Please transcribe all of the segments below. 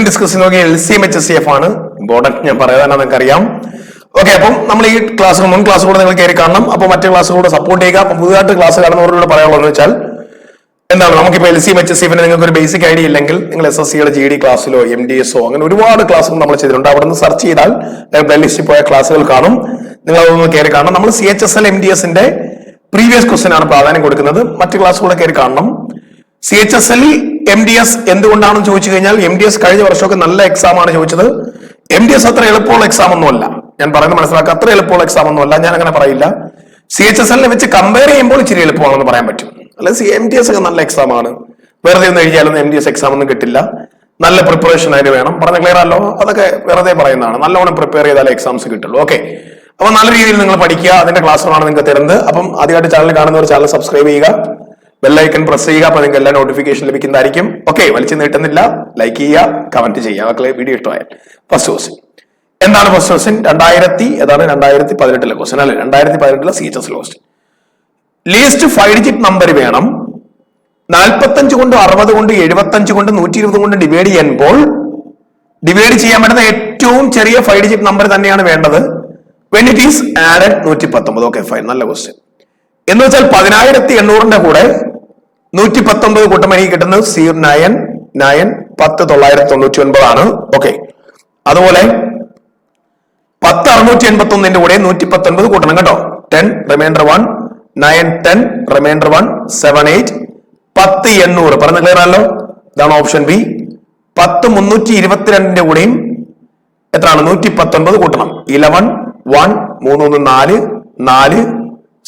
Discuss ചെയ്യുന്ന LCM HCF ആണ് important. ഞാൻ പറയാൻ നിങ്ങൾക്കറിയാം. ഓക്കെ, അപ്പം നമ്മൾ ഈ ക്ലാസ് മുൻ ക്ലാസ് കൂടെ നിങ്ങൾ കയറി കാണണം. അപ്പോൾ മറ്റു ക്ലാസ്സുകൂടെ സപ്പോർട്ട് ചെയ്യുക. അപ്പം പുതുതായിട്ട് ക്ലാസ് കാണുന്നവരോട് പറയാനുള്ളതെന്ന് വെച്ചാൽ എന്താണ്, നമുക്കിപ്പോൾ LCM HCF നിങ്ങൾക്ക് ഒരു ബേസിക് ഐഡിയ ഇല്ലെങ്കിൽ നിങ്ങൾ SSCയുടെ GD ക്ലാസ്സിലോ MDS അങ്ങനെ ഒരുപാട് ക്ലാസ്സുകൾ നമ്മൾ ചെയ്തിട്ടുണ്ട്. അവിടെ നിന്ന് സെർച്ച് ചെയ്താൽ പ്ലേലിസ്റ്റിൽ പോയ ക്ലാസ്സുകൾ കാണും. നിങ്ങൾ അതൊന്ന് കയറി കാണണം. നമ്മൾ CHSL MDSന്റെ പ്രീവിയസ് ക്വസ്റ്റ്യൻ ആണ് പ്രാധാന്യം കൊടുക്കുന്നത്. മറ്റു ക്ലാസ്സുകൂടെ കയറി കാണണം. CHSL MDS എന്തുകൊണ്ടാണെന്ന് ചോദിച്ചു കഴിഞ്ഞാൽ MDS കഴിഞ്ഞ വർഷമൊക്കെ നല്ല എക്സാം ആണ് ചോദിച്ചത്. MDS അത്ര എളുപ്പമുള്ള എക്സാം ഒന്നുമല്ല. ഞാൻ പറയുന്നത് മനസ്സിലാക്കുക, അത്ര എളുപ്പമുള്ള എക്സാം ഒന്നുമല്ല. ഞാൻ അങ്ങനെ പറയില്ല. CHSL വെച്ച് കമ്പയർ ചെയ്യുമ്പോൾ ഇച്ചിരി എളുപ്പമാണെന്ന് പറയാൻ പറ്റും. അല്ലെങ്കിൽ MDS ഒക്കെ നല്ല എക്സാം ആണ്. വെറുതെ ഒന്ന് എഴുതിയാലൊന്നും MDS എക്സാം ഒന്നും കിട്ടില്ല. നല്ല പ്രിപ്പറേഷൻ അതിന് വേണം. പറഞ്ഞ ക്ലിയർ അല്ലോ? അതൊക്കെ വെറുതെ പറയുന്നതാണ്. നല്ലോണം പ്രിപ്പയർ ചെയ്താലേ എക്സാംസ് കിട്ടുള്ളൂ. ഓക്കെ, അപ്പൊ നല്ല രീതിയിൽ നിങ്ങൾ പഠിക്കുക. അതിന്റെ ക്ലാസ്സുകളാണ് നിങ്ങൾക്ക് തരുന്നത്. അപ്പം ആദ്യമായിട്ട് ചാനൽ കാണുന്നവർ ചാനൽ സബ്സ്ക്രൈബ് ചെയ്യുക, ബെല്ലൈക്കൺ പ്രസ് ചെയ്യുക. അപ്പൊ നിങ്ങൾക്ക് എല്ലാ നോട്ടിഫിക്കേഷൻ ലഭിക്കുന്നതായിരിക്കും. ഓക്കെ, വലിച്ചു നീട്ടുന്നില്ല. ലൈക്ക് ചെയ്യുക, കമന്റ് ചെയ്യുക. അതൊക്കെ വീഡിയോ ഇഷ്ടമായാൽ. ഫസ്റ്റ് ക്വസ്റ്റ്യൻ എന്താണ്? ഫസ്റ്റ് ക്വസ്റ്റ്യൻ 2018 ക്വസ്റ്റ്യൻ അല്ലെ? 2018 CHSL question. Least 5 digit number വേണം. 45 കൊണ്ട് 60 കൊണ്ട് 75 കൊണ്ട് 120 കൊണ്ട് ഡിവൈഡ് ചെയ്യുമ്പോൾ ഡിവൈഡ് ചെയ്യാൻ പറ്റുന്ന ഏറ്റവും ചെറിയ 5 ഡിജിറ്റ് നമ്പർ തന്നെയാണ് വേണ്ടത്. when it is added 119. Okay fine, നല്ല ക്വസ്റ്റ്യൻ. എന്ന് വെച്ചാൽ 10800 കൂടെ 119 കൂട്ടുമ്പോൾ എനിക്ക് കിട്ടുന്നത് 10,999 ആണ്. ഓക്കെ, അതുപോലെ 10,681 കൂടെ 119 കൂട്ടണം കേട്ടോ. 10 റിമൈൻഡർ 1 9 10 റിമൈൻഡർ 1 7 8 10,800 പറഞ്ഞ ക്ലിയർ ആണല്ലോ? ഇതാണ് ഓപ്ഷൻ ബി. 10,322 കൂടെയും എത്രയാണ്? 119 കൂട്ടണം. 11 1 3 1 4 4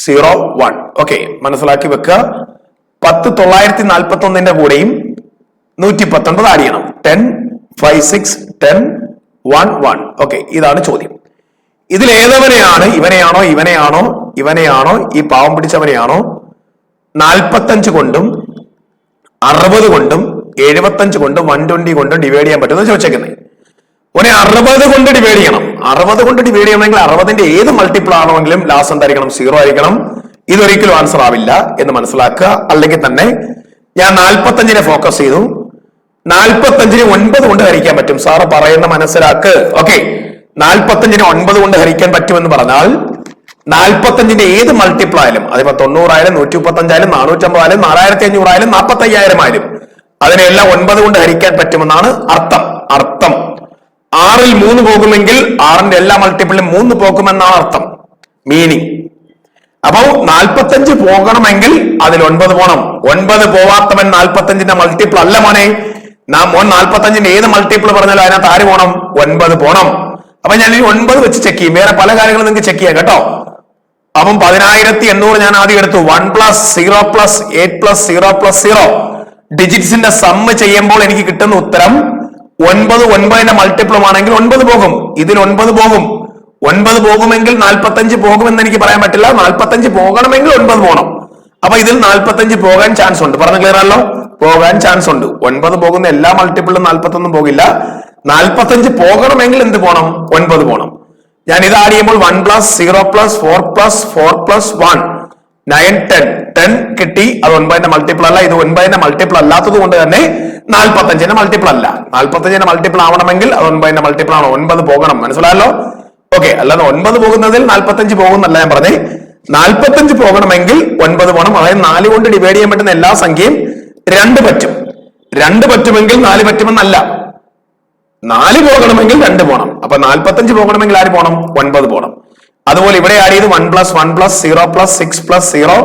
0 1. ഓക്കെ, മനസ്സിലാക്കി വെക്കുക. 10,941 കൂടെയും 119 ആഡ് ചെയ്യണം. 10 5 6 10 1 1. ഓക്കെ, ഇതാണ് ചോദ്യം. ഇതിൽ ഏതവനെയാണ്? ഇവനെയാണോ ഇവനെയാണോ ഇവനെയാണോ ഈ പാവം പിടിച്ചവനെയാണോ 45 കൊണ്ടും 60 കൊണ്ടും 75 കൊണ്ടും 120 കൊണ്ടും ഡിവൈഡ് ചെയ്യാൻ പറ്റുമെന്ന് ചോദിച്ചേക്കുന്നത്? ഒരേ 60 കൊണ്ട് ഡിവൈഡ് ചെയ്യണം. 60 കൊണ്ട് ഡിവൈഡ് ചെയ്യണമെങ്കിൽ 60ന്റെ ഏത് മൾട്ടിപ്പിൾ ആണെങ്കിലും ലാസ്റ്റ് എന്തായിരിക്കണം? 0 ആയിരിക്കണം. ഇതൊരിക്കലും ആൻസർ ആവില്ല എന്ന് മനസ്സിലാക്കുക. അല്ലെങ്കിൽ തന്നെ ഞാൻ 45നെ ഫോക്കസ് ചെയ്തു. 45നെ 9 കൊണ്ട് ഹരിക്കാൻ പറ്റും. സാറ് പറയുന്ന മനസ്സിലാക്ക്. ഓക്കെ, 45നെ 9 കൊണ്ട് ഹരിക്കാൻ പറ്റുമെന്ന് പറഞ്ഞാൽ 45ന്റെ ഏത് മൾട്ടിപ്പിൾ ആയാലും, അതിപ്പോ 90 ആയാലും 135 ആയാലും 450 ആയാലും 4500 ആയാലും 45,000 ആയാലും അതിനെല്ലാം 9 കൊണ്ട് ഹരിക്കാൻ പറ്റുമെന്നാണ് അർത്ഥം. 6ൽ 3 പോകുമെങ്കിൽ 6ന്റെ എല്ലാ മൾട്ടിപ്പിളിലും 3 പോകുമെന്നാണ് അർത്ഥം, മീനിങ്. അപ്പോ 45 പോകണമെങ്കിൽ അതിൽ 9 പോകണം. 9 പോവാത്തവൻ 45ന്റെ മൾട്ടിപ്പിൾ അല്ല മോനെ. മോൻ 45ന്റെ ഏത് മൾട്ടിപ്പിൾ പറഞ്ഞാലും അതിനകത്ത് ആര് പോകണം? 9 പോകണം. അപ്പൊ ഞാൻ ഈ 9 വെച്ച് ചെക്ക് ചെയ്യും. വേറെ പല കാര്യങ്ങളും നിങ്ങൾക്ക് ചെക്ക് ചെയ്യാം കേട്ടോ. അപ്പം 10,800 ഞാൻ ആദ്യം എടുത്തു. 1 + 0 + 8 + 0 + 0 ഡിജിറ്റ്സിന്റെ സമ്മ് ചെയ്യുമ്പോൾ എനിക്ക് കിട്ടുന്ന ഉത്തരം 9 9ന്റെ മൾട്ടിപ്പിളും ആണെങ്കിൽ 9 പോകും. ഇതിൽ 9 പോകും. 9 പോകുമെങ്കിൽ 45 പോകുമെന്ന് എനിക്ക് പറയാൻ പറ്റില്ല. 45 പോകണമെങ്കിൽ 9 പോകണം. അപ്പൊ ഇതിൽ 45 പോകാൻ ചാൻസ് ഉണ്ട്. പറഞ്ഞ ക്ലിയർ ആണല്ലോ? പോകാൻ ചാൻസ് ഉണ്ട്. 9 പോകുന്ന എല്ലാ മൾട്ടിപ്പിളും 41 പോകില്ല. 45 പോകണമെങ്കിൽ എന്ത് പോകണം? 9 പോകണം. ഞാൻ ഇത് ആഡ് ചെയ്യുമ്പോൾ 1 + 0 + 4 + 4 + 1 9 10 10 കിട്ടി. അത് 9ന്റെ മൾട്ടിപ്പിൾ അല്ല. ഇത് 9ന്റെ മൾട്ടിപ്പിൾ അല്ലാത്തത് കൊണ്ട് തന്നെ 45ന്റെ മൾട്ടിപ്പിൾ അല്ല. 45ന്റെ മൾട്ടിപ്പിൾ ആവണമെങ്കിൽ അത് 9ന്റെ മൾട്ടിപ്പിൾ ആണ്. 9 പോകണം. മനസ്സിലായല്ലോ? ഓക്കെ, അല്ലാതെ 9 പോകുന്നതിൽ 45 പോകുന്നല്ല ഞാൻ പറഞ്ഞേ. 45 പോകണമെങ്കിൽ 9 പോകണം. അതായത് 4 കൊണ്ട് ഡിവൈഡ് ചെയ്യാൻ പറ്റുന്ന എല്ലാ സംഖ്യയും 2 പറ്റും. 2 പറ്റുമെങ്കിൽ 4 പറ്റുമെന്നല്ല. 4 പോകണമെങ്കിൽ 2 പോകണം. അപ്പൊ 45 പോകണമെങ്കിൽ ആര് പോകണം? 9 പോകണം. അതുപോലെ ഇവിടെ ആഡ് ചെയ്ത് 1 + 1 + 0 + 6 + 0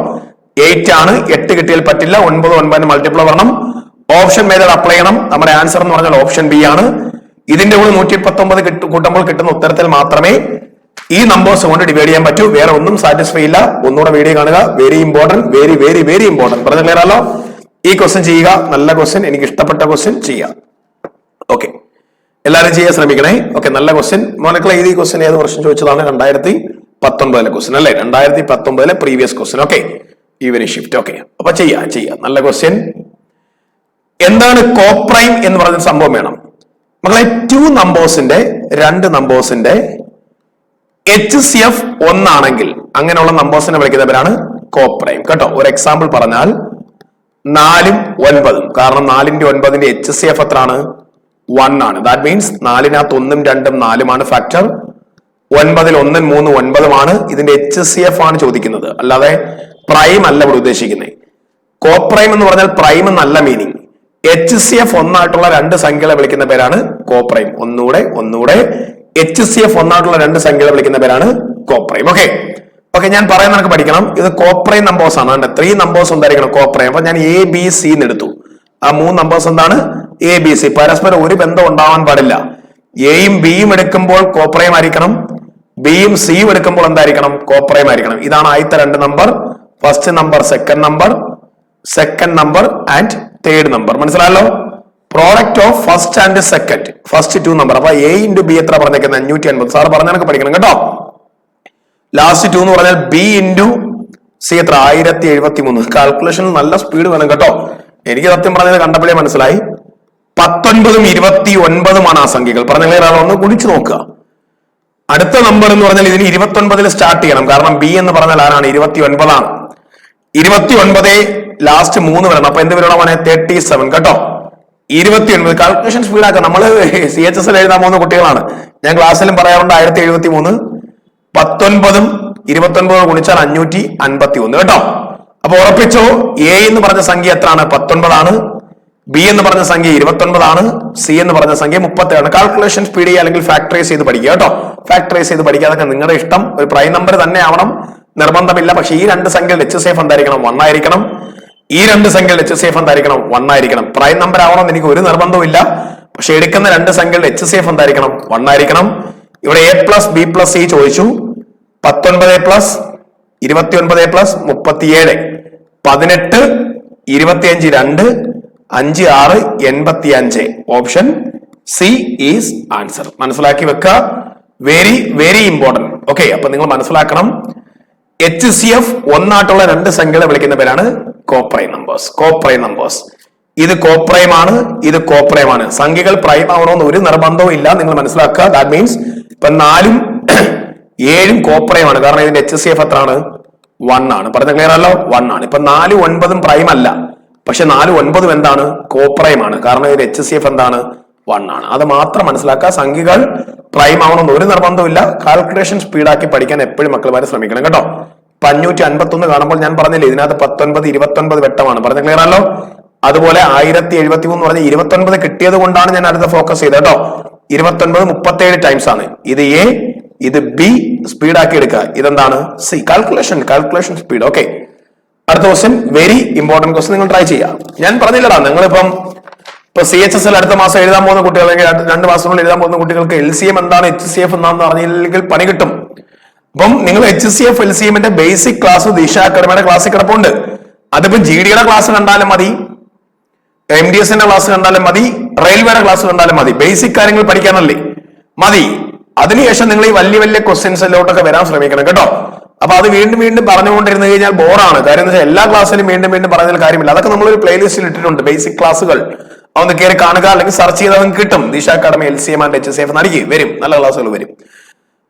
8 ആണ്. 8 കിട്ടിയാൽ പറ്റില്ല. 9 9ന്റെ മൾട്ടിപ്പിൾ വരണം. ഓപ്ഷൻ മെത്തേഡ് അപ്ലൈ ചെയ്യണം. നമ്മുടെ ആൻസർ എന്ന് പറഞ്ഞാൽ ഓപ്ഷൻ ബി ആണ്. ഇതിന്റെ കൂടെ 119 കൂട്ടുമ്പോൾ കിട്ടുന്ന ഉത്തരത്തിൽ മാത്രമേ ഈ നമ്പേഴ്സ് കൊണ്ട് ഡിവൈഡ് ചെയ്യാൻ പറ്റൂ. വേറെ ഒന്നും സാറ്റിസ്ഫൈ ഇല്ല. ഒന്നുകൂടെ വീഡിയോ കാണുക. Very important, very very very important. പറഞ്ഞ ക്ലിയർ ആണല്ലോ? ഈ ക്വസ്റ്റ്യൻ ചെയ്യുക. നല്ല ക്വസ്റ്റ്യൻ, എനിക്ക് ഇഷ്ടപ്പെട്ട ക്വസ്റ്റ്യൻ ചെയ്യുക. ഓക്കെ, എല്ലാവരും ചെയ്യാൻ ശ്രമിക്കണേ. ഓക്കെ, നല്ല ക്വസ്റ്റ്യൻ. മോനക്കളെ ഈ ക്വസ്റ്റ്യൻ ഏത് വർഷം ചോദിച്ചതാണ്? 2019 ക്വസ്റ്റ്യൻ അല്ലേ? 2019 previous question. Okay, evening shift. Okay, അപ്പൊ ചെയ്യാം. നല്ല ക്വസ്റ്റ്യൻ. എന്താണ് കോപ്രൈം എന്ന് പറഞ്ഞ സംഭവം വേണം മക്കളെ. 2 നമ്പേഴ്സിന്റെ HCF 1 ആണെങ്കിൽ അങ്ങനെയുള്ള നമ്പേഴ്സിനെ വിളിക്കുന്ന പേരാണ് കോപ്രൈം കേട്ടോ. ഒരു എക്സാമ്പിൾ പറഞ്ഞാൽ 4ഉം 9ഉം. കാരണം 4ന്റെ 9ന്റെ HCF എത്രയാണ്? 1 ആണ്. ദാറ്റ് മീൻസ് 4-നകത്ത് 1ഉം 2ഉം 4ഉമാണ് ഫാക്ടർ. 9-ൽ 1ഉം 3ഉം 9ഉമാണ്. ഇതിന്റെ HCF ആണ് ചോദിക്കുന്നത്, അല്ലാതെ പ്രൈം അല്ല ഇവിടെ ഉദ്ദേശിക്കുന്നത്. കോപ്രൈം എന്ന് പറഞ്ഞാൽ പ്രൈം എന്നല്ല മീനിങ്. HCF ഒന്നായിട്ടുള്ള രണ്ട് സംഖ്യകളെ വിളിക്കുന്ന പേരാണ് കോപ്രൈം. ഒന്നുകൂടെ HCF ഒന്നായിട്ടുള്ള രണ്ട് സംഖ്യകളെ വിളിക്കുന്ന പേരാണ് കോപ്രൈം. ഓക്കെ, ഞാൻ പറയുന്ന നമുക്ക് പഠിക്കണം. ഇത് കോപ്രൈം നമ്പേഴ്സ് ആണ്. 3 നമ്പേഴ്സ് എന്തായിരിക്കണം കോപ്രൈം. അപ്പൊ ഞാൻ ABC എന്ന് എടുത്തു. ആ 3 നമ്പേഴ്സ് എന്താണ്? ABC. പരസ്പരം ഒരു ബന്ധം ഉണ്ടാവാൻ പാടില്ല. എയും ബിയും എടുക്കുമ്പോൾ കോപ്രൈം ആയിരിക്കണം, ബിയും സിയും എടുക്കുമ്പോൾ എന്തായിരിക്കണം? കോപ്രൈം ആയിരിക്കണം. ഇതാണ് ആദ്യത്തെ 2 number. First number, second number and third number. മനസ്സിലായല്ലോ? Product of first and second, first 2 number. അപ്പൊ A ഇൻറ്റു ബി എത്ര പറഞ്ഞേക്കുന്നത്? 550. സാർ പറഞ്ഞാൽ പഠിക്കണം കേട്ടോ. ലാസ്റ്റ് 2 എന്ന് പറഞ്ഞാൽ B ഇൻറ്റു സി എത്ര? 1073. കാൽക്കുലേഷൻ നല്ല സ്പീഡ് വേണം കേട്ടോ. എനിക്ക് സത്യം പറഞ്ഞത് കണ്ടപ്പോഴേ മനസ്സിലായി. 19ഉം 29ഉമാണ് ആ സംഖ്യകൾ. പറഞ്ഞ ഒന്ന് കുടിച്ചു നോക്കുക. അടുത്ത നമ്പർ എന്ന് പറഞ്ഞാൽ ഇതിന് 29ൽ സ്റ്റാർട്ട് ചെയ്യണം. കാരണം B എന്ന് പറഞ്ഞാൽ ആരാണ്? 29 ആണ്. 29 ലാസ്റ്റ് 3 വരണം. അപ്പൊ എന്ത് വരണം? 37 കേട്ടോ. 29. കാൽക്കുലേഷൻ സ്പീഡാക്കാം. നമ്മള് CHSL എഴുതാൻ പോകുന്ന കുട്ടികളാണ്. ഞാൻ ക്ലാസ്സിലും പറയാറുണ്ട് 1073. 19ഉം 29ഉം ഗുണിച്ചാൽ 551 കേട്ടോ. അപ്പൊ ഉറപ്പിച്ചോ, A എന്ന് പറഞ്ഞ സംഖ്യ എത്രയാണ്? 19 ആണ്. B എന്ന് പറഞ്ഞ സംഖ്യ 29 ആണ്. C എന്ന് പറഞ്ഞ സംഖ്യ 37 ആണ്. കാൽക്കുലേഷൻ സ്പീഡ് ചെയ്യുക, അല്ലെങ്കിൽ ഫാക്ടറൈസ് ചെയ്ത് പഠിക്കുക കേട്ടോ. ഫാക്ടറൈസ് ചെയ്ത് പഠിക്കുക, അതൊക്കെ നിങ്ങളുടെ ഇഷ്ടം. ഒരു പ്രൈം നമ്പർ തന്നെ ആവണം നിർബന്ധമില്ല. പക്ഷെ ഈ 2 സംഖ്യകൾ HCF എന്തായിരിക്കണം? 1 ആയിരിക്കണം. ഈ 2 സംഖ്യകൾ HCF എന്തായിരിക്കണം? 1 ആയിരിക്കണം. പ്രൈം നമ്പർ ആവണം എനിക്ക് ഒരു നിർബന്ധവും ഇല്ല. പക്ഷെ എടുക്കുന്ന 2 സംഖ്യകൾ HCF എന്തായിരിക്കണം? 1 ആയിരിക്കണം. ഇവിടെ A+B+C ചോദിച്ചു. 19+29+37 18 25 2 5 6 85. Option C is answer. മനസ്സിലാക്കി വെക്കുക. Very very important. ഓക്കെ, അപ്പൊ നിങ്ങൾ മനസ്സിലാക്കണം. HCF ഒന്നായിട്ടുള്ള 2 സംഖ്യകളെ വിളിക്കുന്ന പേരാണ് കോപ്രൈം നമ്പേഴ്സ്. ഇത് കോപ്രൈം ആണ്, ഇത് കോപ്രൈം ആണ്. സംഖ്യകൾ പ്രൈം ആവണമെന്ന് ഒരു നിർബന്ധവും ഇല്ല. നിങ്ങൾ മനസ്സിലാക്കുക. ദാറ്റ് മീൻസ് ഇപ്പൊ 4ഉം 7ഉം കോപ്രൈം ആണ്. കാരണം ഇതിന്റെ HCF എത്രയാണ്? 1 ആണ്. പറഞ്ഞ ക്ലിയർ അല്ലോ? 1 ആണ്. ഇപ്പൊ 4 9ഉം പ്രൈം അല്ല. പക്ഷെ 4 9ഉം എന്താണ്? കോപ്രൈം ആണ്. കാരണം ഇതിന്റെ HCF എന്താണ്? 1 ആണ്. അത് മാത്രം മനസ്സിലാക്കുക. സംഖ്യകൾ പ്രൈം ആവണമെന്ന് ഒരു നിർബന്ധമില്ല. കാൽക്കുലേഷൻ സ്പീഡാക്കി പഠിക്കാൻ എപ്പോഴും മക്കളുമാരെ ശ്രമിക്കണം കേട്ടോ. 551 കാണുമ്പോൾ ഞാൻ പറഞ്ഞില്ലേ, ഇതിനകത്ത് 19 29 വെട്ടമാണ്. പറഞ്ഞ ക്ലിയർ ആണല്ലോ? അതുപോലെ 1073 പറഞ്ഞ 29 കിട്ടിയത് കൊണ്ടാണ് ഞാൻ അടുത്ത ഫോക്കസ് ചെയ്തത് കേട്ടോ. 29 37 ടൈംസ് ആണ്. ഇത് A, ഇത് B. സ്പീഡാക്കി എടുക്കുക. ഇതെന്താണ്? സി. Calculation speed. ഓക്കെ, അടുത്ത ക്വസ്റ്റ്യൻ വെരി ഇമ്പോർട്ടന്റ് ക്വസ്റ്റ്യൻ. നിങ്ങൾ ട്രൈ ചെയ്യാം. ഞാൻ പറഞ്ഞില്ലടാ, നിങ്ങളിപ്പം CHSL അടുത്ത മാസം എഴുതാൻ പോകുന്ന കുട്ടികൾ, അല്ലെങ്കിൽ 2 മാസത്തിനുള്ളിൽ എഴുതാൻ പോകുന്ന കുട്ടികൾക്ക് LCM എന്താണ് HCF എന്താണെന്ന് അറിഞ്ഞില്ലെങ്കിൽ പണി കിട്ടും. അപ്പം നിങ്ങൾ HCF LCMന്റെ ബേസിക് ക്ലാസ് ദിശ അക്കാഡമിയുടെ ക്ലാസ്സിൽ കിടപ്പുണ്ട്. അതിപ്പോ GDയുടെ ക്ലാസ് കണ്ടാലും മതി, MDSന്റെ ക്ലാസ് കണ്ടാലും മതി, റെയിൽവേയുടെ ക്ലാസ് കണ്ടാലും മതി. ബേസിക് കാര്യങ്ങൾ പഠിക്കാനല്ലേ മതി. അതിനുശേഷം നിങ്ങൾ ഈ വലിയ വലിയ ക്വസ്റ്റ്യൻസിലോട്ടൊക്കെ വരാൻ ശ്രമിക്കണം കേട്ടോ. അപ്പൊ അത് വീണ്ടും പറഞ്ഞുകൊണ്ടിരുന്നു കഴിഞ്ഞാൽ ബോറാണ്. കാര്യം എന്ന് വെച്ചാൽ എല്ലാ ക്ലാസ്സിലും വീണ്ടും പറഞ്ഞാൽ കാര്യമില്ല. അതൊക്കെ നമ്മളൊരു പ്ലേലിസ്റ്റിൽ ഇട്ടിട്ടുണ്ട്. ബേസിക് ക്ലാസ്സുകൾ അതൊന്ന് കയറി കാണുക, അല്ലെങ്കിൽ സെർച്ച് ചെയ്താൽ നിങ്ങൾക്ക് കിട്ടും. ദിശ അക്കാഡമി LCM ആൻഡ് HCF നടിക്ക് വരും, നല്ല ക്ലാസ്സുകൾ വരും.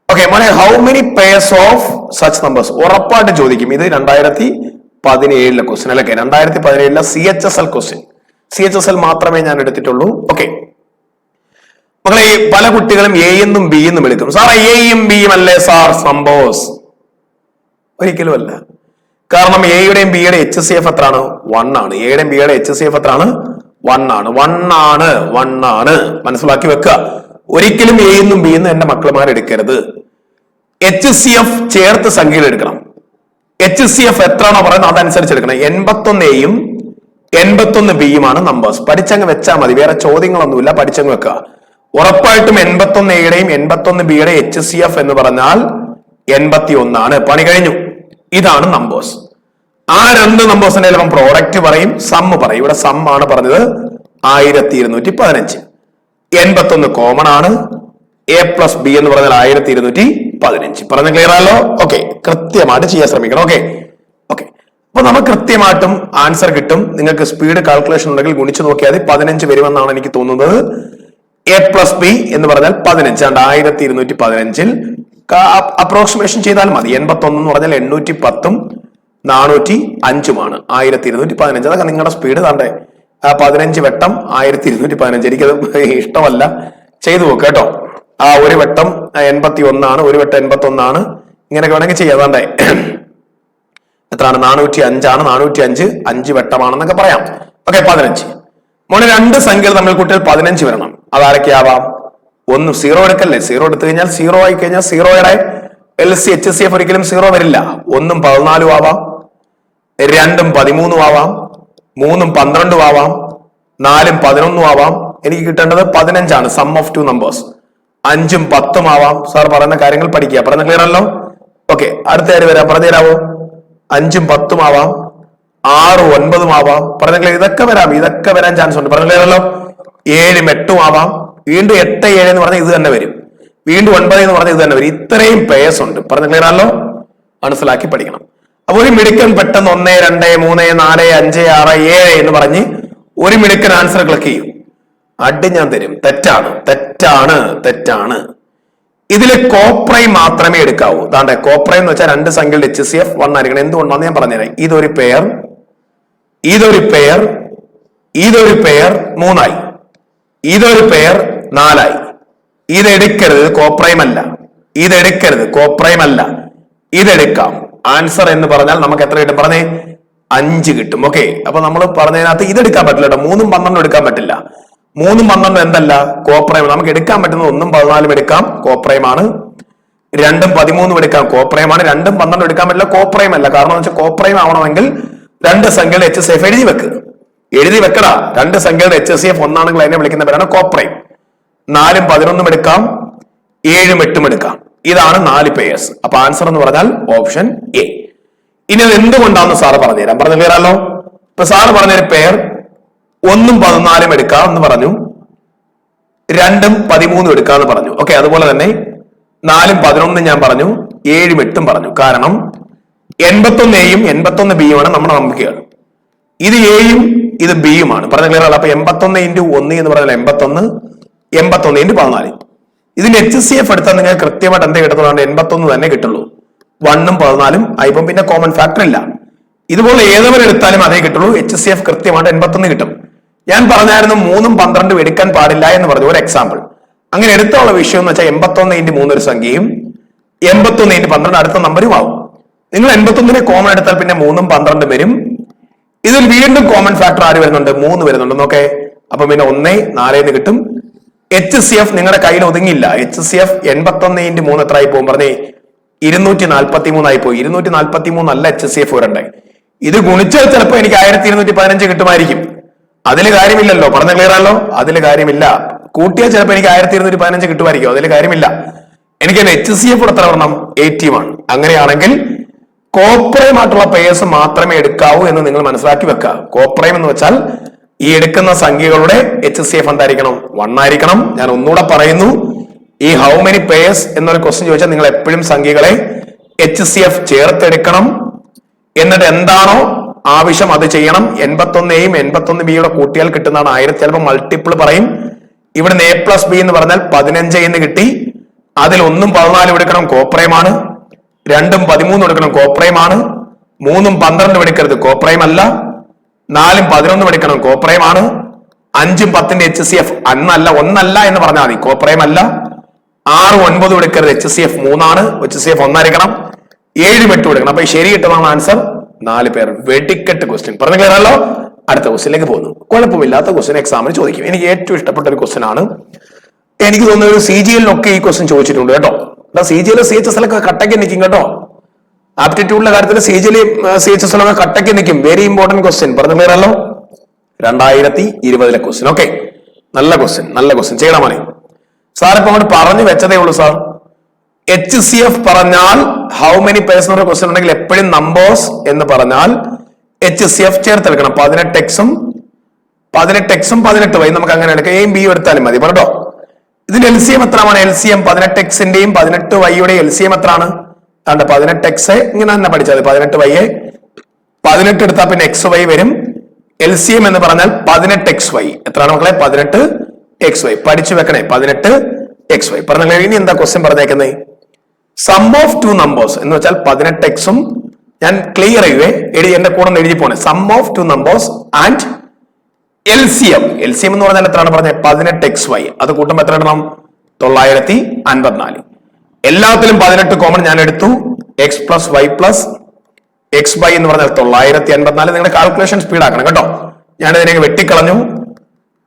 ഓക്കെ മോനെ, how many pairs of such numbers? ഉറപ്പായിട്ട് ചോദിക്കും. ഇത് 2017 ക്വസ്റ്റ്യൻ അല്ലൊക്കെ. 2017 CHSL question. CHSL മാത്രമേ ഞാൻ എടുത്തിട്ടുള്ളൂ. ഓക്കെ മക്കളെ, പല കുട്ടികളും A എന്നും B എന്നും വിളിക്കും. സാർ Aയും Bയും അല്ലേ സാർ നമ്പേഴ്സ്? ഒരിക്കലും അല്ല. കാരണം Aയുടെയും Bയുടെയും HCF എത്രയാണ്? 1 ആണ്. Aയുടെയും Bയുടെയും HCF എത്രയാണ്? 1 ആണ്. 1 ആണ്. മനസ്സിലാക്കി വെക്കുക. ഒരിക്കലും A എന്നും B എന്നും എന്റെ മക്കളുമാർ എടുക്കരുത്. HCF ചേർത്ത് സംഖ്യകൾ എടുക്കണം. HCF എത്രയാണോ പറയുന്നത് അതനുസരിച്ച് എടുക്കണം. 81 Aയും 81 Bയുമാണ് നമ്പേഴ്സ്. പഠിച്ചങ്ങ് വെച്ചാൽ മതി, വേറെ ചോദ്യങ്ങളൊന്നുമില്ല. പഠിച്ചങ്ങ് വെക്കുക. ഉറപ്പായിട്ടും 81 Aയുടെയും 81 Bയുടെയും HCF എന്ന് പറഞ്ഞാൽ 81 ആണ്. പണി കഴിഞ്ഞു. ഇതാണ് നമ്പേഴ്സ്. ആ 2 നമ്പേഴ്സിന്റെ ചിലപ്പം പ്രോഡക്റ്റ് പറയും, സം പറയും. ഇവിടെ സം ആണ് പറഞ്ഞത്. 1215. 81 കോമൺ ആണ്. A+B എന്ന് പറഞ്ഞാൽ 1215. പറഞ്ഞ ക്ലിയർ ആണല്ലോ? ഓക്കെ, കൃത്യമായിട്ട് ചെയ്യാൻ ശ്രമിക്കണം. ഓക്കെ അപ്പൊ നമുക്ക് കൃത്യമായിട്ടും ആൻസർ കിട്ടും. നിങ്ങൾക്ക് സ്പീഡ് കാൽക്കുലേഷൻ ഉണ്ടെങ്കിൽ ഗുണിച്ചു നോക്കിയാൽ 15 വരുമെന്നാണ് എനിക്ക് തോന്നുന്നത്. A+B എന്ന് പറഞ്ഞാൽ 15. 1215 അപ്രോക്സിമേഷൻ ചെയ്താൽ മതി. 81 എന്ന് പറഞ്ഞാൽ 810ഉം 405ഉമാണ്. 1215. അതൊക്കെ നിങ്ങളുടെ സ്പീഡ് താണ്ടേ 15 വെട്ടം 1215. എനിക്കത് ഇഷ്ടമല്ല, ചെയ്തു നോക്കുക കേട്ടോ. ഒരു വെട്ടം 81 ഒരു വെട്ടം 81. ഇങ്ങനെയൊക്കെ വേണമെങ്കിൽ ചെയ്യാം. അതാണ്ടേ എത്രയാണ്? 405 405 5 വെട്ടമാണെന്നൊക്കെ പറയാം. ഓക്കെ, 15. മോനെ രണ്ട് സംഖ്യകൾ തമ്മിൽ കൂട്ടിയാൽ 15 വരണം. അതാരൊക്കെയാവാം? ഒന്ന് 0 എടുക്കല്ലേ. 0 എടുത്തു കഴിഞ്ഞാൽ 0 ആയി കഴിഞ്ഞാൽ 0യുടെ LC HCF ഒരിക്കലും 0 വരില്ല. 1 14 ആവാം, 2 13 ആവാം, 3 12 ആവാം, 4 11 ആവാം. എനിക്ക് കിട്ടേണ്ടത് 15 സം ഓഫ് 2 നമ്പേഴ്സ്. 5 10 ആവാം. സാർ പറയുന്ന കാര്യങ്ങൾ പഠിക്കുക. പറഞ്ഞ ക്ലിയർ ആണല്ലോ? ഓക്കെ, അടുത്ത കാര്യം വരാം. പറഞ്ഞു തരാമോ? 5 10 ആവാം, 6 9 ആവാം. പറഞ്ഞ ക്ലിയർ? ഇതൊക്കെ വരാൻ ചാൻസ് ഉണ്ട്. പറഞ്ഞ ക്ലിയർ ആണല്ലോ? 7 8 ആവാം. വീണ്ടും 8 7 എന്ന് പറഞ്ഞാൽ ഇത് തന്നെ വരും. വീണ്ടും 9 എന്ന് പറഞ്ഞാൽ ഇത് തന്നെ വരും. ഇത്രയും പേഴ്സ് ഉണ്ട്. പറഞ്ഞ ക്ലിയർ ആണല്ലോ? മനസ്സിലാക്കി പഠിക്കണം. അപ്പൊ ഒരു മിടുക്കൻ പെട്ടെന്ന് 1 2 3 4 5 6 7 എന്ന് പറഞ്ഞ് ഒരു മിടുക്കൻ ആൻസർ ക്ലിക്ക് ചെയ്യും. അടി ഞാൻ തരും. തെറ്റാണ്. ഇതില് കോപ്രൈം മാത്രമേ എടുക്കാവൂ. അതാണ്ട് കോപ്രൈം എന്ന് വെച്ചാൽ രണ്ട് സംഖ്യകളുടെ HCF 1 ആയിരിക്കണം. എന്തുകൊണ്ടാന്ന് ഞാൻ പറഞ്ഞുതരാം. ഇതൊരു പെയർ 3ആയി, ഇതൊരു പെയർ 4ആയി. ഇതെടുക്കരുത്, കോപ്രൈം അല്ല. ഇതെടുക്കാം. ആൻസർ എന്ന് പറഞ്ഞാൽ നമുക്ക് എത്ര കിട്ടും? പറഞ്ഞേ, 5 കിട്ടും. ഓക്കെ, അപ്പൊ നമ്മൾ പറഞ്ഞതിനകത്ത് ഇതെടുക്കാൻ പറ്റില്ല കേട്ടോ. 3 12 എടുക്കാൻ പറ്റില്ല. 3 12 എന്തല്ല? കോപ്രൈം. നമുക്ക് എടുക്കാൻ പറ്റുന്നത് 1 14 എടുക്കാം, കോപ്രൈം ആണ്. 2 13 എടുക്കാം, കോപ്രൈം ആണ്. 2 12 എടുക്കാൻ പറ്റില്ല, കോപ്രൈം അല്ല. കാരണം എന്ന് വെച്ചാൽ കോപ്രൈം ആവണമെങ്കിൽ രണ്ട് സംഖ്യകളുടെ HCF എഴുതി വെക്കടാ. രണ്ട് സംഖ്യകളുടെ HCF 1 ആണെങ്കിൽ അതിനെ വിളിക്കുന്ന പേരാണ് കോപ്രൈം. 4 11 എടുക്കാം, 7 8 എടുക്കാം. ഇതാണ് 4 പേയേഴ്സ്. അപ്പൊ ആൻസർ എന്ന് പറഞ്ഞാൽ ഓപ്ഷൻ എ. ഇനി അത് എന്തുകൊണ്ടാണെന്ന് സാറ് പറഞ്ഞുതരാം. പറഞ്ഞു ക്ലിയറല്ലോ? ഇപ്പൊ സാറ് പറഞ്ഞൊരു പെയർ 1 14 എടുക്കാം എന്ന് പറഞ്ഞു, 2 13 എടുക്കാന്ന് പറഞ്ഞു. ഓക്കെ, അതുപോലെ തന്നെ 4 11 ഞാൻ പറഞ്ഞു, 7 8 പറഞ്ഞു. കാരണം 81 Aയും 81 Bയും ആണ് നമ്മുടെ നമ്പർ. ഇത് Aയും ഇത് Bയുമാണ്. പറഞ്ഞ ക്ലിയർ അല്ല? അപ്പൊ 81 × 1 എന്ന് പറഞ്ഞാൽ 81 × 14. ഇതിന്റെ HCF എടുത്താൽ നിങ്ങൾ കൃത്യമായിട്ട് എന്തേ കിട്ടുന്നതാണ്? 81 തന്നെ കിട്ടുള്ളൂ. 1ഉം 14ഉം ആയിപ്പം പിന്നെ കോമൺ ഫാക്ടർ ഇല്ല. ഇതുപോലെ ഏതവരെ എടുത്താലും അതേ കിട്ടുള്ളൂ. HCF കൃത്യമായിട്ട് 81 കിട്ടും. ഞാൻ പറഞ്ഞായിരുന്നു 3ഉം 12ഉം എടുക്കാൻ പാടില്ല എന്ന് പറഞ്ഞു. ഒരു എക്സാമ്പിൾ അങ്ങനെ എടുത്തുള്ള വിഷയം എന്ന് വെച്ചാൽ 81 × 3 ഒരു സംഖ്യയും 81 × 12 അടുത്ത നമ്പരും ആവും. നിങ്ങൾ 81നെ കോമൺ എടുത്താൽ പിന്നെ 3ഉം 12ഉം വരും. ഇതിൽ വീണ്ടും കോമൺ ഫാക്ടർ ആര് വരുന്നുണ്ട്? 3 വരുന്നുണ്ട്. നോക്കേ, അപ്പൊ പിന്നെ 1 4 എന്ന് കിട്ടും. HCF നിങ്ങളുടെ കയ്യിൽ ഒതുങ്ങില്ല. HCF 81 × 3 എത്ര ആയി പോകും? പറഞ്ഞേ, 243 ആയി പോയി. 243 അല്ല HCF വരണ്ടേ. ഇത് ഗുണിച്ചാൽ ചിലപ്പോ എനിക്ക് 1215 കിട്ടുമായിരിക്കും. അതില് കാര്യമില്ലല്ലോ. പറഞ്ഞ ക്ലിയർ ആണല്ലോ? അതില് കാര്യമില്ല. കൂട്ടിയാൽ ചിലപ്പോ എനിക്ക് 1215 കിട്ടുമായിരിക്കും. അതില് കാര്യമില്ല. എനിക്ക് HCF എത്ര വരണം? 81. അങ്ങനെയാണെങ്കിൽ കോപ്രൈം ആയിട്ടുള്ള പേഴ്സ് മാത്രമേ എടുക്കാവൂ എന്ന് നിങ്ങൾ മനസ്സിലാക്കി വെക്കുക. കോപ്രൈം എന്ന് വെച്ചാൽ ഈ എടുക്കുന്ന സംഖ്യകളുടെ HCF എന്തായിരിക്കണം? 1 ആയിരിക്കണം. ഞാൻ ഒന്നുകൂടെ പറയുന്നു, ഈ ഹൗ മെനി പേഴ്സ് എന്നൊരു ക്വസ്റ്റ്യൻ ചോദിച്ചാൽ നിങ്ങൾ എപ്പോഴും സംഖ്യകളെ HCF ചേർത്തെടുക്കണം. എന്നിട്ട് എന്താണോ ആവശ്യം അത് ചെയ്യണം. 81 Aയും 81 Bയുടെ കൂട്ടിയാൽ കിട്ടുന്നതാണ് 1000. ചിലപ്പോൾ മൾട്ടിപ്പിൾ പറയും. ഇവിടെ A+B എന്ന് പറഞ്ഞാൽ 15 എന്ന് കിട്ടി. അതിൽ 1ഉം 14 എടുക്കണം, കോപ്രൈമാണ്. 2ഉം 13 എടുക്കണം, കോപ്രൈം ആണ്. 3ഉം 12 എടുക്കരുത്, കോപ്രൈം അല്ല. 4ഉം 11 എടുക്കണം, കോപ്രൈം ആണ്. 5ഉം 10ന്റെ HCF 1 എന്ന് പറഞ്ഞാൽ മതി, കോപ്രൈം അല്ല. 6ഉം 9ഉം എടുക്കരുത്, HCF 3 ആണ്, HCF 1 ആയിരിക്കണം. 7ഉം 8ഉം എടുക്കണം. അപ്പൊ ശരി കിട്ടുന്നതാണ് ആൻസർ 4 പേർ. വെടിക്കെട്ട് ക്വസ്റ്റ്യൻ. പറഞ്ഞു ക്ലിയറല്ലോ? അടുത്ത ക്വസ്റ്റ്യനിലേക്ക് പോകുന്നു. കുഴപ്പമില്ലാത്ത ക്വസ്റ്റ്യൻ എക്സാമിന് ചോദിക്കും. എനിക്ക് ഏറ്റവും ഇഷ്ടപ്പെട്ട ഒരു ക്വസ്റ്റ്യൻ ആണ്. എനിക്ക് തോന്നുന്ന ഒരു CGL-ലൊക്കെ ഈ ക്വസ്റ്റ്യൻ ചോദിച്ചിട്ടുണ്ട് കേട്ടോ. CGL CHSL ഒക്കെ കട്ടയ്ക്ക് നിൽക്കും കേട്ടോ. ആപ്റ്റിറ്റ്യൂഡിന്റെ കാര്യത്തിൽ CGL CHSL ഒക്കെ കട്ടയ്ക്ക് നിൽക്കും. Very important question. പറഞ്ഞു ക്ലിയറല്ലോ? 2020 ക്വസ്റ്റ്യൻ. ഓക്കെ, നല്ല ക്വസ്റ്റ്യൻ ചെയ്യണം മോനെ. സാർ ഇപ്പൊ അങ്ങോട്ട് പറഞ്ഞു വെച്ചതേ ഉള്ളൂ സാർ. HCF പറഞ്ഞാൽ ഹൗ മെനി പേഴ്സ് എന്നൊരു ക്വസ്റ്റ്യൻ ഉണ്ടെങ്കിൽ എപ്പോഴും നമ്പേഴ്സ് എന്ന് പറഞ്ഞാൽ HCF ചേർത്തെടുക്കണം. 18Xഉം 18Y നമുക്ക് അങ്ങനെ എടുക്കാം. Aയും Bയും എടുത്താലും മതി കേട്ടോ. ഇതിന്റെ LCM എത്രയാണ്? LCM 18Xന്റെയും 18Yയുടെയും LCM എത്രയാണ്? 18X ഇങ്ങനെ തന്നെ പഠിച്ചാൽ 18Y 18 എടുത്താൽ പിന്നെ XY വരും. LCM എന്ന് പറഞ്ഞാൽ 18XY. എത്രയാണ് മക്കളെ? 18XY. പഠിച്ചു വെക്കണേ, 18XY. പറഞ്ഞ ഇനി എന്താ ക്വസ്റ്റ്യൻ പറഞ്ഞേക്കുന്നത്? സം ഓഫ് 2 നമ്പേഴ്സ് എന്ന് വെച്ചാൽ 18Xഉം ഞാൻ ക്ലിയർ ചെയ്യുവേ, എന്റെ കൂടെ എഴുതി പോണേ. Sum of 2 numbers and LCM എന്ന് പറഞ്ഞാൽ എത്രയാണ് പറഞ്ഞത്? 18xy. അത് കൂട്ടുമ്പോൾ എത്ര ഇടണം? 954. എല്ലാത്തിലും 18 കോമൺ ഞാൻ എടുത്തു. x plus y plus x by എന്ന് പറഞ്ഞാൽ 954. നിങ്ങളുടെ കാൽക്കുലേഷൻ സ്പീഡ് ആക്കണം കേട്ടോ. ഞാൻ ഇതിനെ വെട്ടിക്കളഞ്ഞു.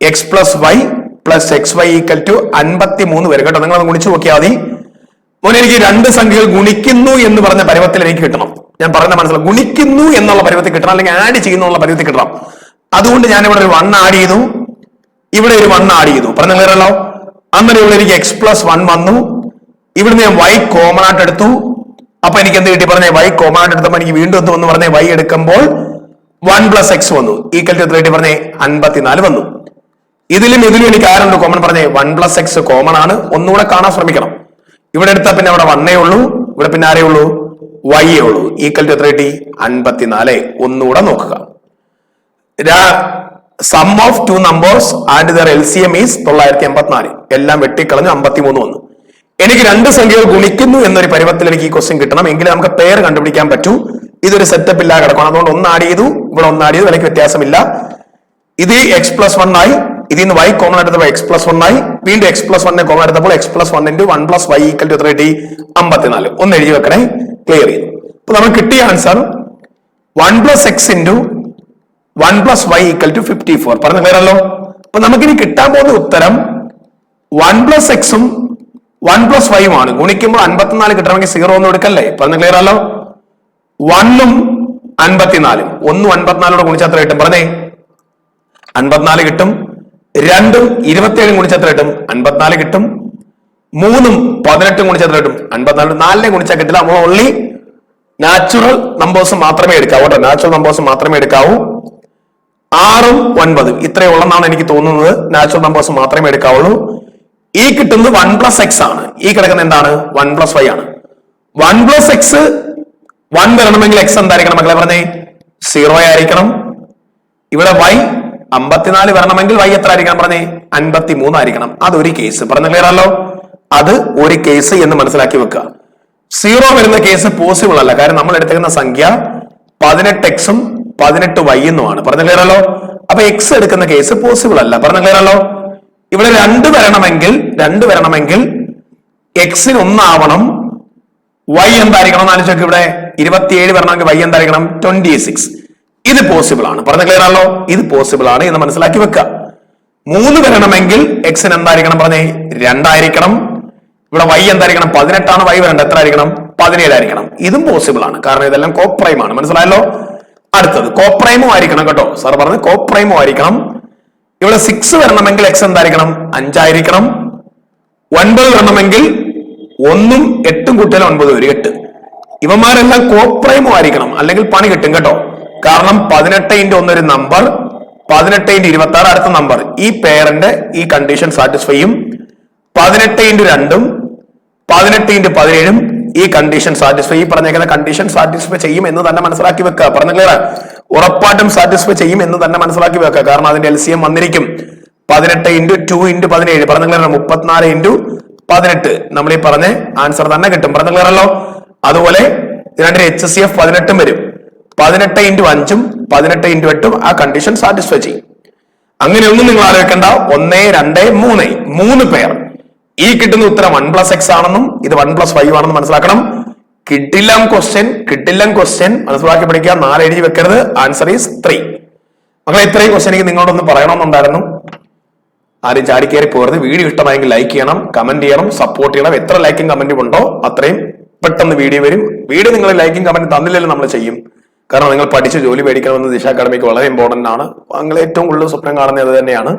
X plus y plus x y equal to 53 വരും കേട്ടോ. നിങ്ങളത് ഗുണിച്ചു നോക്കിയാൽ മതി. മോനെ എനിക്ക് രണ്ട് സംഖ്യകൾ ഗുണിക്കുന്നു എന്ന് പറഞ്ഞ പരുവത്തിൽ എനിക്ക് കിട്ടണം. ഞാൻ പറഞ്ഞ മനസ്സിലാവും. ഗുണിക്കുന്നു എന്നുള്ള പരുവത്തിൽ കിട്ടണം, അല്ലെങ്കിൽ ആഡ് ചെയ്യുന്നു എന്നുള്ള പരുവത്തിൽ കിട്ടണം. അതുകൊണ്ട് ഞാൻ ഇവിടെ ഒരു 1 ആഡ് ചെയ്തു, ഇവിടെ ഒരു 1 ആഡ് ചെയ്തു. പറഞ്ഞ ക്ലിയറല്ലോ? അന്നേരം ഇവിടെ എനിക്ക് എക്സ് പ്ലസ് 1 വന്നു. ഇവിടുന്ന് ഞാൻ വൈ കോമൺ ആയിട്ട് എടുത്തു. അപ്പൊ എനിക്ക് എന്ത് കിട്ടി? പറഞ്ഞേ വൈ കോമൺ ആയിട്ട് എടുത്തപ്പോൾ എനിക്ക് വീണ്ടും എന്ത് വന്നു? പറഞ്ഞേ വൈ എടുക്കുമ്പോൾ 1 പ്ലസ് എക്സ് വന്നു. ഈക്വൽ ടു എത്ര കിട്ടി? പറഞ്ഞേ 54 വന്നു. ഇതിലും എനിക്ക് ആരുണ്ട് കോമൺ? പറഞ്ഞേ 1 പ്ലസ് എക്സ് കോമൺ ആണ്. ഒന്നുകൂടെ കാണാൻ ശ്രമിക്കണം. ഇവിടെ എടുത്താൽ പിന്നെ അവിടെ 1 ഉള്ളൂ, ഇവിടെ പിന്നെ ആരേ ഉള്ളൂ? വൈ ഉള്ളൂ. ഈക്വൽ ടു എത്ര കിട്ടി? 54. ഒന്നുകൂടെ നോക്കുക. Sum of two numbers and their LCM is 984. എല്ലാം വെട്ടിക്കളഞ്ഞു 53 വന്നു. എനിക്ക് രണ്ട് സംഖ്യകൾ ഗുണിക്കുന്നു എന്നൊരു പരുവത്തിൽ എനിക്ക് ഈ ക്വസ്റ്റ്യൻ കിട്ടണം. എങ്കിലും നമുക്ക് പെയർ കണ്ടുപിടിക്കാൻ പറ്റൂ. ഇതൊരു സെറ്റപ്പ് ഇല്ലാതെ കിടക്കണം. അതുകൊണ്ട് 1 ആഡ് ചെയ്തു, ഇവിടെ 1 ആഡ് ചെയ്തു. വിലയ്ക്ക് വ്യത്യാസമില്ല. ഇത് എക്സ് പ്ലസ് 1 ആയി. ഇതിൽ നിന്ന് വൈ കോമൺ എടുത്തപ്പോൾ എക്സ് പ്ലസ് 1 ആയി. വീണ്ടും എക്സ് പ്ലസ് 1 കോമൺ എടുത്തപ്പോൾ x plus 1 into 1 plus y equal to എത്ര കിട്ടി? 54. ഒന്ന് എഴുതി വെക്കണേ, ക്ലിയർ ചെയ്തു. അപ്പൊ നമുക്ക് കിട്ടിയ answer 1 plus x into 1 plus y equal to 54. പറഞ്ഞ ക്ലിയറല്ലോ? അപ്പൊ നമുക്കിനി കിട്ടാൻ പോകുന്ന ഉത്തരം 1 പ്ലസ് എക്സും 1 പ്ലസ് വൈയും ആണ്. ഗുണിക്കുമ്പോൾ 54 കിട്ടണമെങ്കിൽ 0 ഒന്നും എടുക്കല്ലേ? പറഞ്ഞ ക്ലിയറല്ലോ? 1ഉം 54, 1 54 ഗുണിച്ചാൽ എത്ര കിട്ടും? പറഞ്ഞേ 54 കിട്ടും. 2ഉം 27 ഗുണിച്ചാൽ എത്ര കിട്ടും? 54 കിട്ടും. 3ഉം 18 ഗുണിച്ചാൽ എത്ര കിട്ടും? 54. 4നെ ഗുണിച്ചാൽ കിട്ടില്ല. നമ്മൾ ഓൺലി നാച്ചുറൽ നമ്പേഴ്സ് മാത്രമേ എടുക്കാവൂ കേട്ടോ. നാച്ചുറൽ നമ്പേഴ്സ് മാത്രമേ എടുക്കാവൂ. 6ഉം 9 ഇത്രയുള്ളെന്നാണ് എനിക്ക് തോന്നുന്നത്. നാച്ചുറൽ നമ്പേഴ്സ് മാത്രമേ എടുക്കാവുള്ളൂ. ഈ കിട്ടുന്നത് 1 പ്ലസ് എക്സ് ആണ്. ഈ കിടക്കുന്ന എന്താണ്? 1 പ്ലസ് വൈ ആണ്. 1 പ്ലസ് എക്സ് 1 വരണമെങ്കിൽ എക്സ് എന്തായിരിക്കണം മക്കളെ? പറഞ്ഞേ 0 ആയിരിക്കണം. ഇവിടെ വൈ 54 വരണമെങ്കിൽ വൈ എത്ര ആയിരിക്കണം? പറഞ്ഞേ 53 ആയിരിക്കണം. അതൊരു കേസ്. പറഞ്ഞ ക്ലിയർ ആണല്ലോ? അത് ഒരു കേസ് എന്ന് മനസ്സിലാക്കി വെക്കുക. 0 വരുന്ന കേസ് പോസിബിൾ അല്ല. കാരണം നമ്മൾ എടുത്തേക്കുന്ന സംഖ്യ 18x-ഉം 18y എന്നുമാണ്. പറഞ്ഞ ക്ലിയർ ആണല്ലോ? അപ്പൊ എക്സ് എടുക്കുന്ന കേസ് പോസിബിൾ അല്ല. പറഞ്ഞ ക്ലിയർ ആണല്ലോ? ഇവിടെ 2 വരണമെങ്കിൽ എക്സിന് 1 ആവണം. വൈ എന്തായിരിക്കണം? ആലോചിച്ച് ഇവിടെ 27 വരണമെങ്കിൽ വൈ എന്തായിരിക്കണം? 26. ഇത് പോസിബിൾ ആണ്. പറഞ്ഞ ക്ലിയർ ആണല്ലോ? ഇത് പോസിബിൾ ആണ് എന്ന് മനസ്സിലാക്കി വെക്കുക. 3 വരണമെങ്കിൽ എക്സിന് എന്തായിരിക്കണം? പറഞ്ഞേ 2 ആയിരിക്കണം. ഇവിടെ വൈ എന്തായിരിക്കണം? 18 ആണ്. വൈ വരേണ്ട എത്ര ആയിരിക്കണം? 17 ആയിരിക്കണം. ഇതും പോസിബിൾ ആണ്. കാരണം ഇതെല്ലാം കോപ്രൈം ആണ്. മനസ്സിലായല്ലോ? അടുത്തത് കോപ്രൈമും ആയിരിക്കണം കേട്ടോ. സാർ പറഞ്ഞു കോപ്രൈമും ആയിരിക്കണം. ഇവിടെ 6 വരണമെങ്കിൽ എക്സ് എന്തായിരിക്കണം? 5 ആയിരിക്കണം. 9 വരണമെങ്കിൽ 1ഉം 8ഉം കൂട്ടിയാൽ 9 വരും, 8. ഇവന്മാരെല്ലാം കോപ്രൈമും ആയിരിക്കണം, അല്ലെങ്കിൽ പണി കിട്ടും കേട്ടോ. കാരണം 18 × 1 ഒരു നമ്പർ, 18 × 26 അടുത്ത നമ്പർ. ഈ പെയറിന്റെ ഈ കണ്ടീഷൻ സാറ്റിസ്ഫൈ ചെയ്യും. 18 × 2ഉം 18 × 17ഉം ഈ കണ്ടീഷൻ സാറ്റിസ്ഫൈ, ഈ പറഞ്ഞേക്കുന്ന കണ്ടീഷൻ സാറ്റിസ്ഫൈ ചെയ്യും എന്ന് തന്നെ മനസ്സിലാക്കി വെക്കുക. പറഞ്ഞ ക്ലിയർ? ഉറപ്പായിട്ടും സാറ്റിസ്ഫൈ ചെയ്യും എന്ന് തന്നെ മനസ്സിലാക്കി വെക്കുക. കാരണം അതിന്റെ LCM വന്നിരിക്കും 18 × 2 × 17. പറഞ്ഞ ക്ലിയർ? 34 × 18. നമ്മൾ ഈ പറഞ്ഞ ആൻസർ തന്നെ കിട്ടും. പറഞ്ഞ ക്ലിയർ അല്ലോ? അതുപോലെ ഇതിന്റെ HCF 18 വരും. 18 × 5ഉം 18 × 8ഉം ആ കണ്ടീഷൻ സാറ്റിസ്ഫൈ ചെയ്യും. അങ്ങനെയൊന്നും നിങ്ങൾ ആലോചിക്കേണ്ട. 1, 2, 3 പെയർ. ഈ കിട്ടുന്ന ഉത്തരം 1 പ്ലസ് എക്സ് ആണെന്നും ഇത് 1 പ്ലസ് വൈ ആണെന്നും മനസ്സിലാക്കണം. കിട്ടില്ല ക്വസ്റ്റ്യൻ മനസ്സിലാക്കി പഠിക്കുക. 4 എഴുതി വെക്കരുത്. Answer is 3. മക്കളെ, ഇത്രയും ക്വസ്റ്റ്യൻ എനിക്ക് നിങ്ങളോടൊന്ന് പറയണമെന്നുണ്ടായിരുന്നു. ആരും ചാടിക്കേറി പോകരുത്. വീഡിയോ ഇഷ്ടമായെങ്കിൽ ലൈക്ക് ചെയ്യണം, കമന്റ് ചെയ്യണം, സപ്പോർട്ട് ചെയ്യണം. എത്ര ലൈക്കും കമന്റും ഉണ്ടോ അത്രയും പെട്ടെന്ന് വീഡിയോ വരും. വീഡിയോ നിങ്ങൾ ലൈക്കും കമന്റ് തന്നില്ലെങ്കിലും നമ്മൾ ചെയ്യും. കാരണം നിങ്ങൾ പഠിച്ച് ജോലി മേടിക്കണമെന്ന് ദിശ അക്കാഡമിക്ക് വളരെ ഇമ്പോർട്ടന്റ് ആണ്. നിങ്ങൾ ഏറ്റവും കൂടുതൽ സ്വപ്നം കാണുന്നത് അത് തന്നെയാണ്.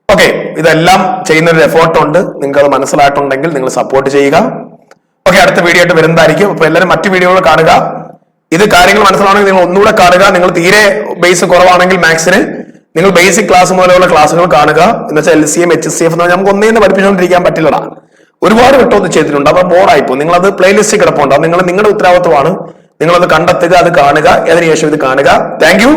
ഓക്കെ, ഇതെല്ലാം ചെയ്യുന്ന ഒരു എഫേർട്ട് ഉണ്ട്. നിങ്ങൾക്ക് അത് മനസ്സിലായിട്ടുണ്ടെങ്കിൽ നിങ്ങൾ സപ്പോർട്ട് ചെയ്യുക. ഓക്കെ, അടുത്ത വീഡിയോ ആയിട്ട് വരുന്നതായിരിക്കും. അപ്പൊ എല്ലാവരും മറ്റു വീഡിയോകൾ കാണുക. ഇത് കാര്യങ്ങൾ മനസ്സിലാണെങ്കിൽ നിങ്ങൾ ഒന്നുകൂടെ കാണുക. നിങ്ങൾ തീരെ ബേസ് കുറവാണെങ്കിൽ മാത്സിന് നിങ്ങൾ ബേസിക് ക്ലാസ് മുതലുള്ള ക്ലാസ്സുകൾ കാണുക. എന്ന് വെച്ചാൽ LCM, HCF എന്ന് നമുക്ക് ഒന്നേന്ന് പഠിപ്പിച്ചുകൊണ്ടിരിക്കാൻ പറ്റില്ലടാ. ഒരുപാട് വട്ടം ചെയ്തിട്ടുണ്ട്. അപ്പൊ ബോറായിപ്പോ. നിങ്ങളത് പ്ലേലിസ്റ്റ് കിടപ്പുണ്ട്. നിങ്ങൾ നിങ്ങളുടെ ഉത്തരവാദിത്വമാണ്. നിങ്ങളത് കണ്ടെത്തുക, അത് കാണുക, അതിനുശേഷം ഇത് കാണുക. Thank you.